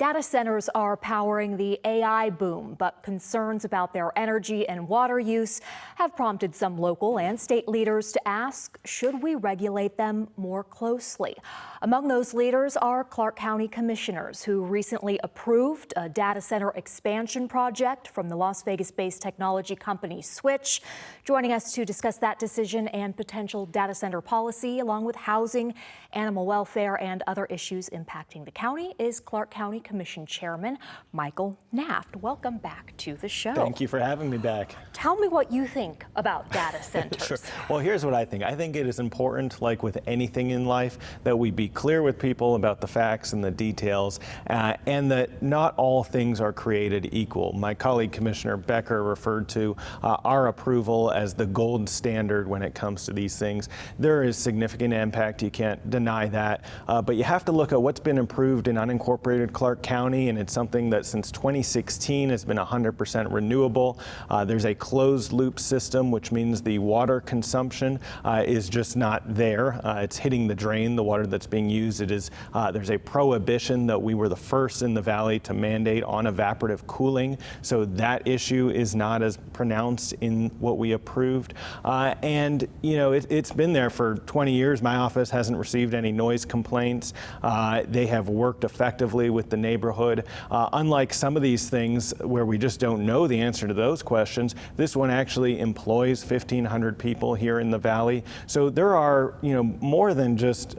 Data centers are powering the AI boom, but concerns about their energy and water use have prompted some local and state leaders to ask, should we regulate them more closely? Among those leaders are Clark County commissioners who recently approved a data center expansion project from the Las Vegas-based technology company Switch. Joining us to discuss that decision and potential data center policy, along with housing, animal welfare, and other issues impacting the county, is Clark County Commission Chairman Michael Naft. Welcome back to the show. Thank you for having me back. Tell me what you think about data centers. Sure. Well, here's what I think. I think it is important, like with anything in life, that we be clear with people about the facts and the details, and that not all things are created equal. My colleague Commissioner Becker referred to our approval as the gold standard when it comes to these things. There is significant impact, you can't deny that, but you have to look at what's been improved in unincorporated Clark County, and it's something that since 2016 has been 100% renewable. There's a closed loop system, which means the water consumption is just not there. It's hitting the drain, the water that's being used. There's a prohibition that we were the first in the valley to mandate on evaporative cooling, so that issue is not as pronounced in what we approved. And you know, it's been there for 20 years. My office hasn't received any noise complaints. They have worked effectively with the neighborhood. Unlike some of these things where we just don't know the answer to those questions, this one actually employs 1,500 people here in the valley. So there are, you know, more than just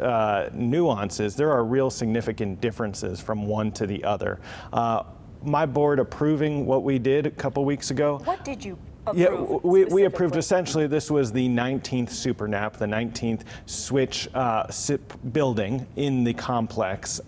nuances. There are real significant differences from one to the other. My board approving what we did a couple weeks ago. What did you approve? Yeah, we approved essentially, this was the 19th SuperNap, the 19th Switch building in the complex.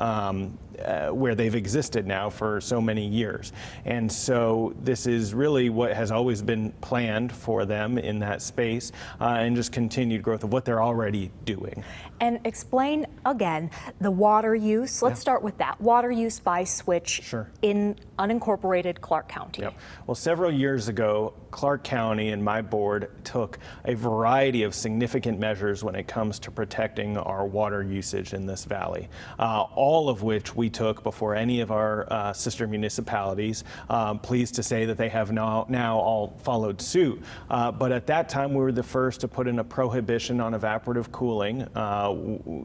Where they've existed now for so many years. And so this is really what has always been planned for them in that space, and just continued growth of what they're already doing. And explain again the water use. Let's start with that. Water use by Switch in unincorporated Clark County. Yep. Well, several years ago, Clark County and my board took a variety of significant measures when it comes to protecting our water usage in this valley, all of which we took before any of our sister municipalities. Pleased to say that they have now all followed suit. But at that time, we were the first to put in a prohibition on evaporative cooling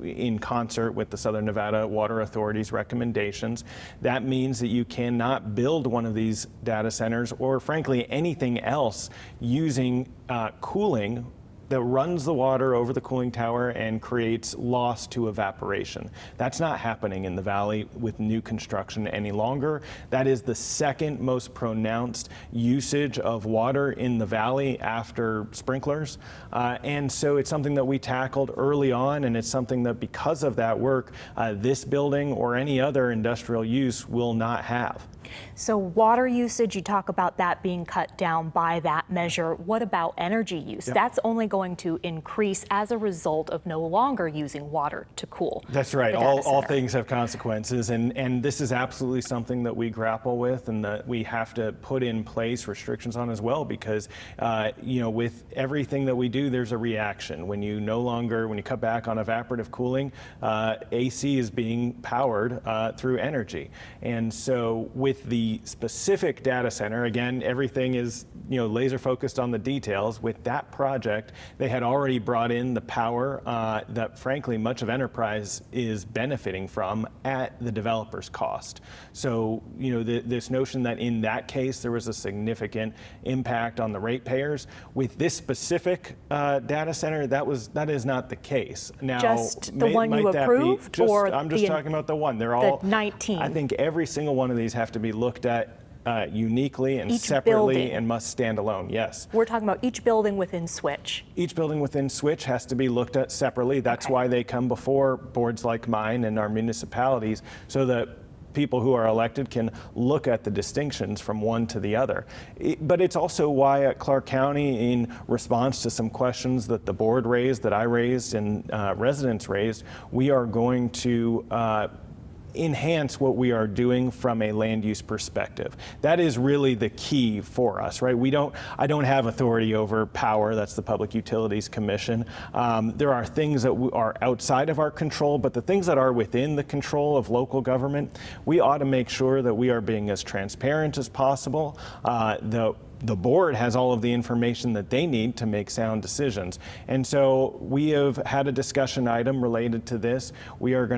in concert with the Southern Nevada Water Authority's recommendations. That means that you cannot build one of these data centers, or frankly anything else, using cooling that runs the water over the cooling tower and creates loss to evaporation. That's not happening in the valley with new construction any longer. That is the second most pronounced usage of water in the valley after sprinklers. And so it's something that we tackled early on, and it's something that because of that work, this building or any other industrial use will not have. So water usage, you talk about that being cut down by that measure. What about energy use? Yep. That's only going to increase as a result of no longer using water to cool. That's right. All things have consequences, and this is absolutely something that we grapple with and that we have to put in place restrictions on as well, because you know, with everything that we do, there's a reaction. When you cut back on evaporative cooling, AC is being powered through energy. And so with the specific data center, again, everything is, you know, laser focused on the details. With that project, they had already brought in the power that frankly much of enterprise is benefiting from at the developer's cost. So, you know, this notion that in that case there was a significant impact on the ratepayers, with this specific data center, that is not the case. Now, just the one you approved, or I'm just talking about the one. They're all 19. I think every single one of these have to be looked at uniquely and each separately building. And must stand alone, yes. We're talking about each building within Switch. Each building within Switch has to be looked at separately. That's why they come before boards like mine and our municipalities, so that people who are elected can look at the distinctions from one to the other. But it's also why at Clark County, in response to some questions that the board raised, that I raised, and residents raised, we are going to enhance what we are doing from a land use perspective. That is really the key for us, right? I don't have authority over power. That's the Public Utilities Commission. There are things that are outside of our control, but the things that are within the control of local government, we ought to make sure that we are being as transparent as possible. The board has all of the information that they need to make sound decisions. And so we have had a discussion item related to this. We have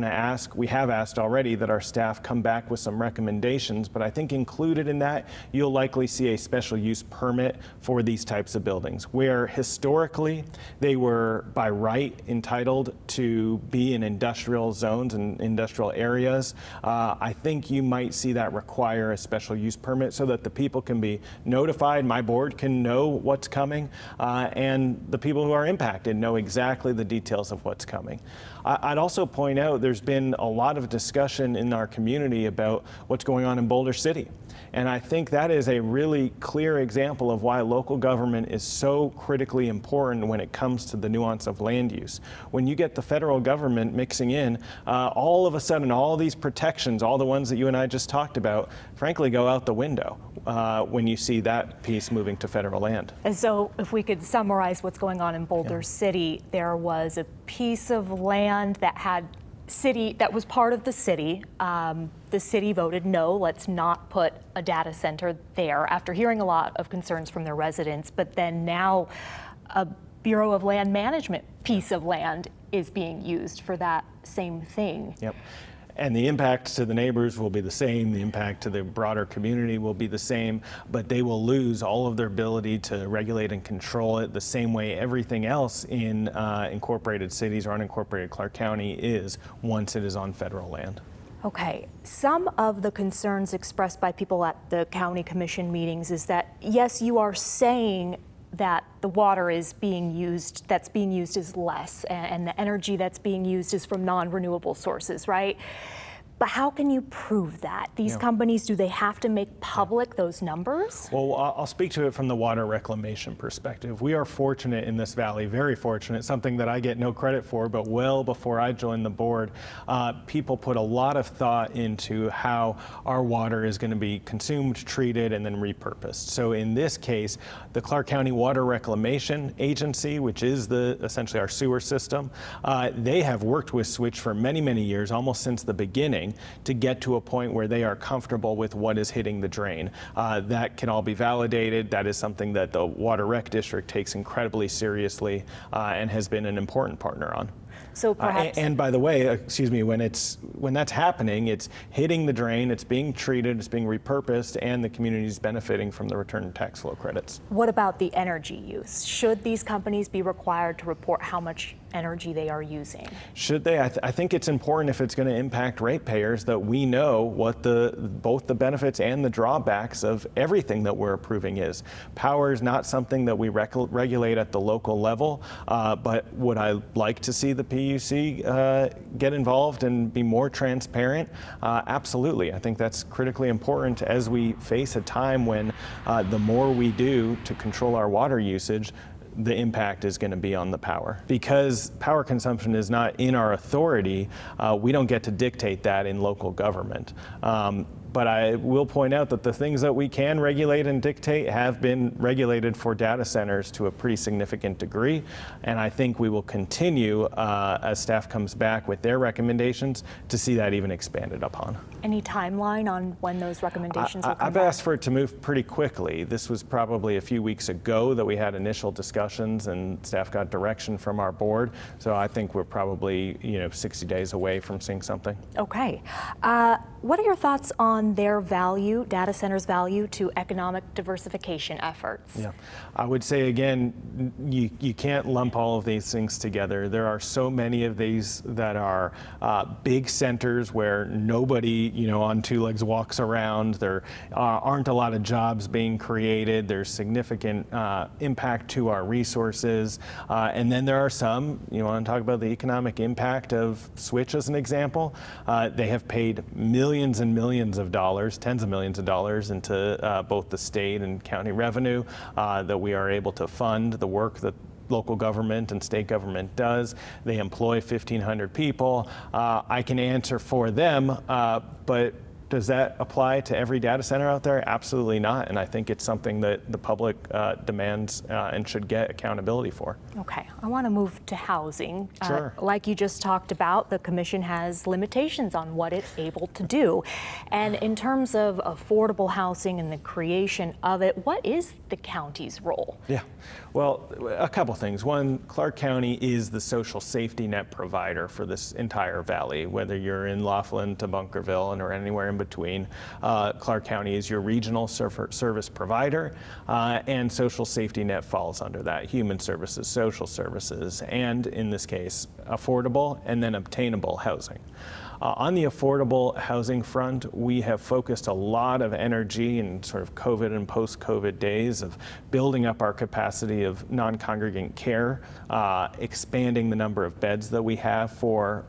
asked already that our staff come back with some recommendations, but I think included in that, you'll likely see a special use permit for these types of buildings, where historically they were by right entitled to be in industrial zones and industrial areas. I think you might see that require a special use permit so that the people can be notified. My board can know what's coming, and the people who are impacted know exactly the details of what's coming. I'd also point out there's been a lot of discussion in our community about what's going on in Boulder City. And I think that is a really clear example of why local government is so critically important when it comes to the nuance of land use. When you get the federal government mixing in, all of a sudden all these protections, all the ones that you and I just talked about, frankly go out the window when you see that piece moving to federal land. And so if we could summarize what's going on in Boulder City, there was a piece of land that was part of the city. The city voted no, let's not put a data center there after hearing a lot of concerns from their residents. But then now a Bureau of Land Management piece of land is being used for that same thing. Yep. And the impact to the neighbors will be the same, the impact to the broader community will be the same, but they will lose all of their ability to regulate and control it the same way everything else in incorporated cities or unincorporated Clark County is once it is on federal land. Okay, some of the concerns expressed by people at the county commission meetings is that, yes, you are saying that the water that's being used is less, and the energy that's being used is from non-renewable sources, right? But how can you prove that? These companies, do they have to make public those numbers? Well, I'll speak to it from the water reclamation perspective. We are fortunate in this valley, very fortunate, something that I get no credit for, but well before I joined the board, people put a lot of thought into how our water is going to be consumed, treated, and then repurposed. So in this case, the Clark County Water Reclamation Agency, which is essentially our sewer system, they have worked with Switch for many, many years, almost since the beginning, to get to a point where they are comfortable with what is hitting the drain. That can all be validated. That is something that the Water Rec District takes incredibly seriously and has been an important partner on. So perhaps, and by the way, when that's happening, it's hitting the drain, it's being treated, it's being repurposed, and the community is benefiting from the return tax flow credits. what about the energy use? Should these companies be required to report how much energy they are using? Should they? I think it's important, if it's going to impact ratepayers, that we know what both the benefits and the drawbacks of everything that we're approving is. Power is not something that we regulate at the local level, but would I like to see the PUC get involved and be more transparent? Absolutely. I think that's critically important as we face a time when the more we do to control our water usage, the impact is going to be on the power. Because power consumption is not in our authority, we don't get to dictate that in local government. But I will point out that the things that we can regulate and dictate have been regulated for data centers to a pretty significant degree. And I think we will continue, as staff comes back with their recommendations, to see that even expanded upon. Any timeline on when those recommendations will come I've back? asked for it to move pretty quickly. This was probably a few weeks ago that we had initial discussions and staff got direction from our board. So I think we're probably 60 days away from seeing something. Okay. What are your thoughts on their value, data centers' value to economic diversification efforts? Yeah, I would say again, you can't lump all of these things together. There are so many of these that are big centers where nobody, on two legs walks around. There aren't a lot of jobs being created. There's significant impact to our resources. And then there are some, you want to talk about the economic impact of Switch as an example. They have paid millions and millions of dollars, tens of millions of dollars into both the state and county revenue that we are able to fund the work that local government and state government does. They employ 1,500 people. I can answer for them, but does that apply to every data center out there? Absolutely not. And I think it's something that the public demands and should get accountability for. Okay, I want to move to housing. Sure. Like you just talked about, the commission has limitations on what it's able to do. And in terms of affordable housing and the creation of it, what is the county's role? Yeah, well, a couple things. One, Clark County is the social safety net provider for this entire valley, whether you're in Laughlin to Bunkerville or anywhere in between. Clark County is your regional service provider, and social safety net falls under that. Human services, social services, and in this case, affordable and then obtainable housing. On the affordable housing front, we have focused a lot of energy in sort of COVID and post-COVID days of building up our capacity of non-congregant care, expanding the number of beds that we have for,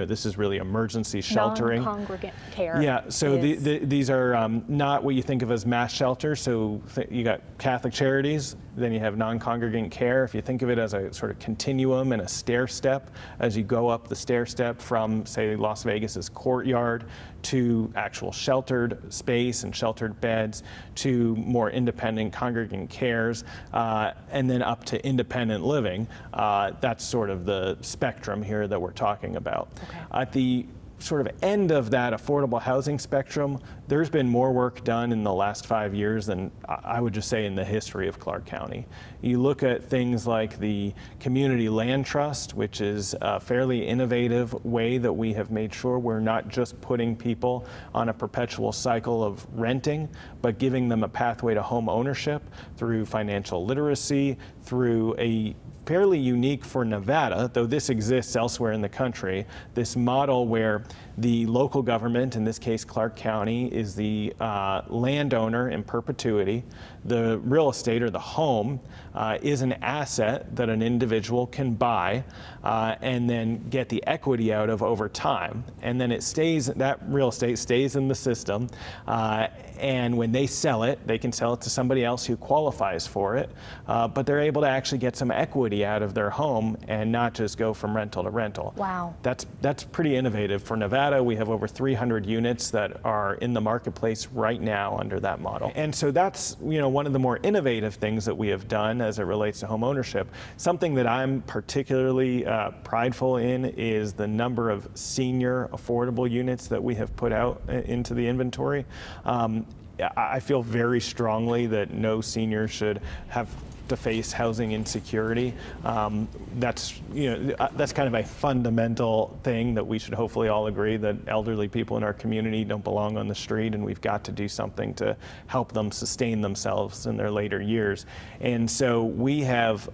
this is really emergency sheltering. Non-congregant care. Yeah, so these are not what you think of as mass shelters. So you got Catholic Charities, then you have non-congregant care. If you think of it as a sort of continuum and a stair step, as you go up the stair step from, say, Las Vegas's Courtyard to actual sheltered space and sheltered beds to more independent congregant cares, and then up to independent living. That's sort of the spectrum here that we're talking about. Okay. At the sort of end of that affordable housing spectrum, there's been more work done in the last 5 years than I would just say in the history of Clark County. You look at things like the Community Land Trust, which is a fairly innovative way that we have made sure we're not just putting people on a perpetual cycle of renting, but giving them a pathway to home ownership through financial literacy, through a fairly unique for Nevada, though this exists elsewhere in the country, this model where the local government, in this case Clark County, is the landowner in perpetuity. The real estate or the home is an asset that an individual can buy and then get the equity out of over time. And then it stays, that real estate stays in the system. And when they sell it, they can sell it to somebody else who qualifies for it. But they're able to actually get some equity out of their home and not just go from rental to rental. Wow. That's pretty innovative. For Nevada, we have over 300 units that are in the marketplace right now under that model. And so that's, one of the more innovative things that we have done as it relates to home ownership. Something that I'm particularly prideful in is the number of senior affordable units that we have put out into the inventory. I feel very strongly that no senior should have to face housing insecurity. That's kind of a fundamental thing that we should hopefully all agree that elderly people in our community don't belong on the street, and we've got to do something to help them sustain themselves in their later years. And so we have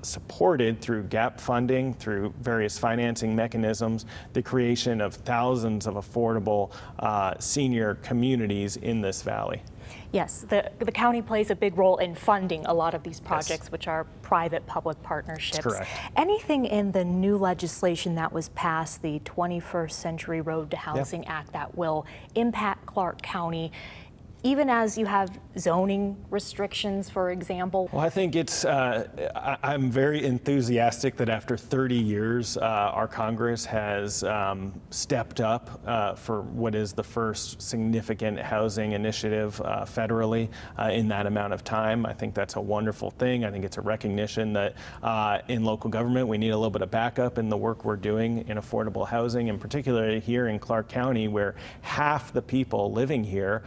supported through gap funding, through various financing mechanisms, the creation of thousands of affordable senior communities in this valley. Yes, the county plays a big role in funding a lot of these projects, Yes. which are private-public partnerships. That's correct. Anything in the new legislation that was passed, the 21st Century Road to Housing Act, that will impact Clark County, even as you have zoning restrictions, for example? Well, I think it's, I'm very enthusiastic that after 30 years, our Congress has stepped up for what is the first significant housing initiative federally in that amount of time. I think that's a wonderful thing. I think it's a recognition that in local government, we need a little bit of backup in the work we're doing in affordable housing, and particularly here in Clark County, where half the people living here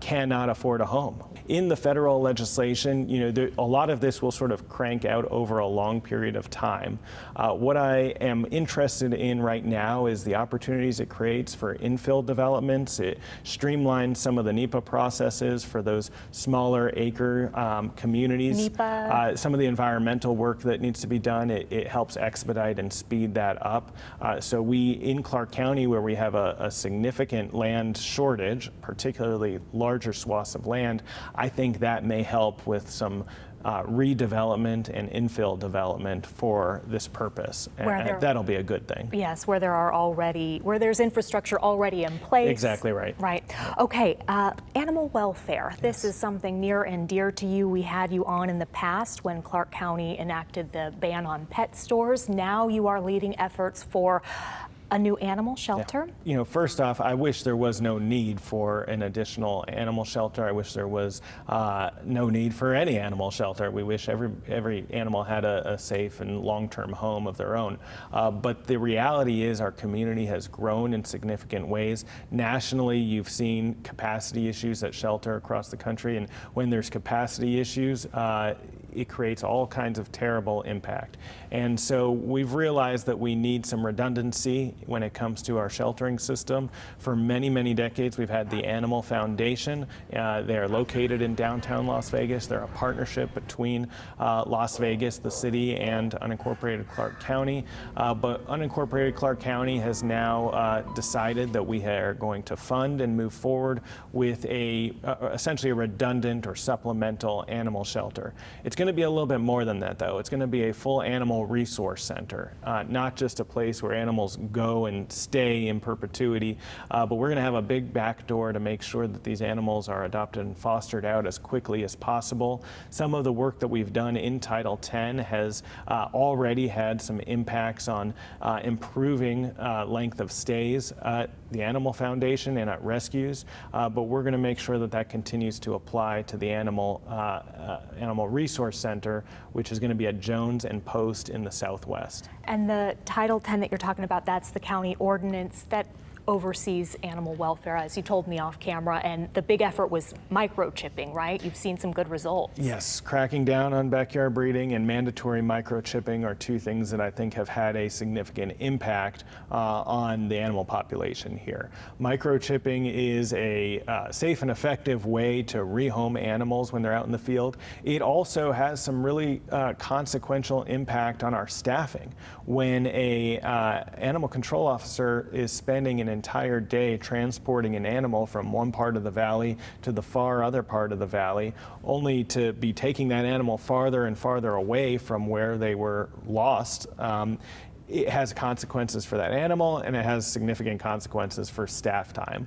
cannot afford a home. In the federal legislation, a lot of this will sort of crank out over a long period of time. What I am interested in right now is the opportunities it creates for infill developments. It streamlines some of the NEPA processes for those smaller acre communities. NEPA. Some of the environmental work that needs to be done, it helps expedite and speed that up. So we, in Clark County, where we have a significant land shortage, particularly large larger swaths of land, I think that may help with some redevelopment and infill development for this purpose, and that'll be a good thing. Yes, where there's infrastructure already in place. Exactly right. Right. Okay. Animal welfare. This is something near and dear to you. We had you on in the past when Clark County enacted the ban on pet stores. Now you are leading efforts for a new animal shelter? Yeah. You know, first off, I wish there was no need for an additional animal shelter. I wish there was no need for any animal shelter. We wish every animal had a safe and long-term home of their own. But the reality is our community has grown in significant ways. Nationally, you've seen capacity issues at shelter across the country, and when there's capacity issues, it creates all kinds of terrible impact. And so we've realized that we need some redundancy when it comes to our sheltering system. For many, many decades, we've had the Animal Foundation. They are located in downtown Las Vegas. They're a partnership between Las Vegas, the city, and unincorporated Clark County. But unincorporated Clark County has now decided that we are going to fund and move forward with essentially a redundant or supplemental animal shelter. It's going to be a little bit more than that, though. It's going to be a full animal resource center, not just a place where animals go and stay in perpetuity, but we're going to have a big back door to make sure that these animals are adopted and fostered out as quickly as possible. Some of the work that we've done in Title X has already had some impacts on improving length of stays at the Animal Foundation and at rescues, but we're going to make sure that that continues to apply to the Animal Resource Center, which is going to be at Jones and Post in the Southwest. And the Title X that you're talking about, that's the county ordinance that oversees animal welfare, as you told me off camera, and the big effort was microchipping, right? You've seen some good results. Yes, cracking down on backyard breeding and mandatory microchipping are two things that I think have had a significant impact on the animal population here. Microchipping is a safe and effective way to rehome animals when they're out in the field. It also has some really consequential impact on our staffing. When a animal control officer is spending an entire day transporting an animal from one part of the valley to the far other part of the valley, only to be taking that animal farther and farther away from where they were lost, it has consequences for that animal, and it has significant consequences for staff time.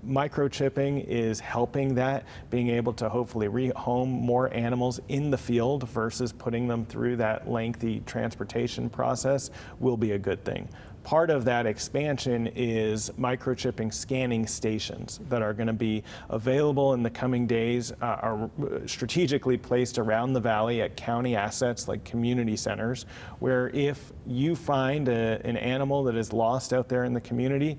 Microchipping is helping that, being able to hopefully rehome more animals in the field versus putting them through that lengthy transportation process will be a good thing. Part of that expansion is microchipping scanning stations that are going to be available in the coming days, are strategically placed around the valley at county assets like community centers, where if you find an animal that is lost out there in the community,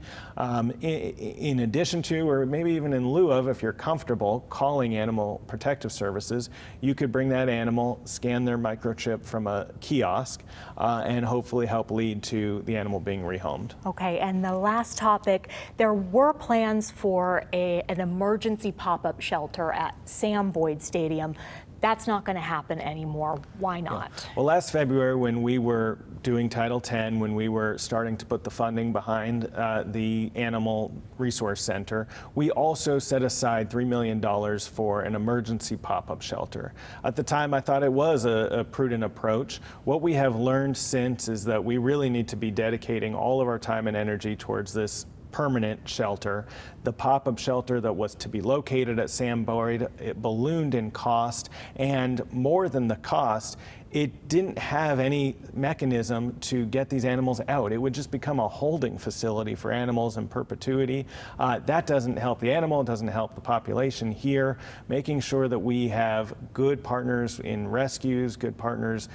in addition to, or maybe even in lieu of, if you're comfortable calling Animal Protective Services, you could bring that animal, scan their microchip from a kiosk, and hopefully help lead to the animal being rehomed. Okay, and the last topic, there were plans for an emergency pop-up shelter at Sam Boyd Stadium. That's not going to happen anymore. Why not? Yeah. Well, last February, when we were doing Title X, when we were starting to put the funding behind the Animal Resource Center, we also set aside $3 million for an emergency pop-up shelter. At the time, I thought it was a prudent approach. What we have learned since is that we really need to be dedicating all of our time and energy towards this permanent shelter. The pop-up shelter that was to be located at Sam Boyd, it ballooned in cost, and more than the cost, it didn't have any mechanism to get these animals out. It would just become a holding facility for animals in perpetuity. That doesn't help the animal, it doesn't help the population here. Making sure that we have good partners in rescues, good partners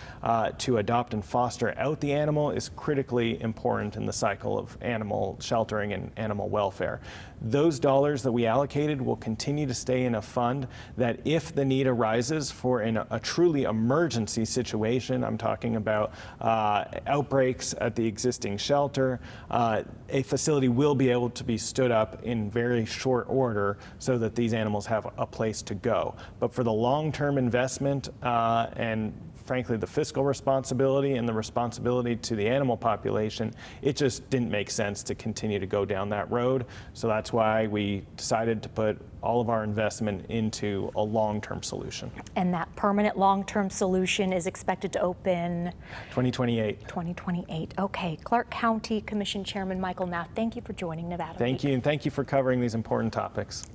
to adopt and foster out the animal is critically important in the cycle of animal sheltering and animal welfare. Those dollars that we allocated will continue to stay in a fund that if the need arises for a truly emergency situation, I'm talking about outbreaks at the existing shelter, a facility will be able to be stood up in very short order so that these animals have a place to go. But for the long-term investment and frankly, the fiscal responsibility and the responsibility to the animal population, it just didn't make sense to continue to go down that road. So that's why we decided to put all of our investment into a long-term solution. And that permanent long-term solution is expected to open 2028. 2028. Okay, Clark County Commission Chairman Michael Nath, thank you for joining Nevada Thank Week. you, and thank you for covering these important topics.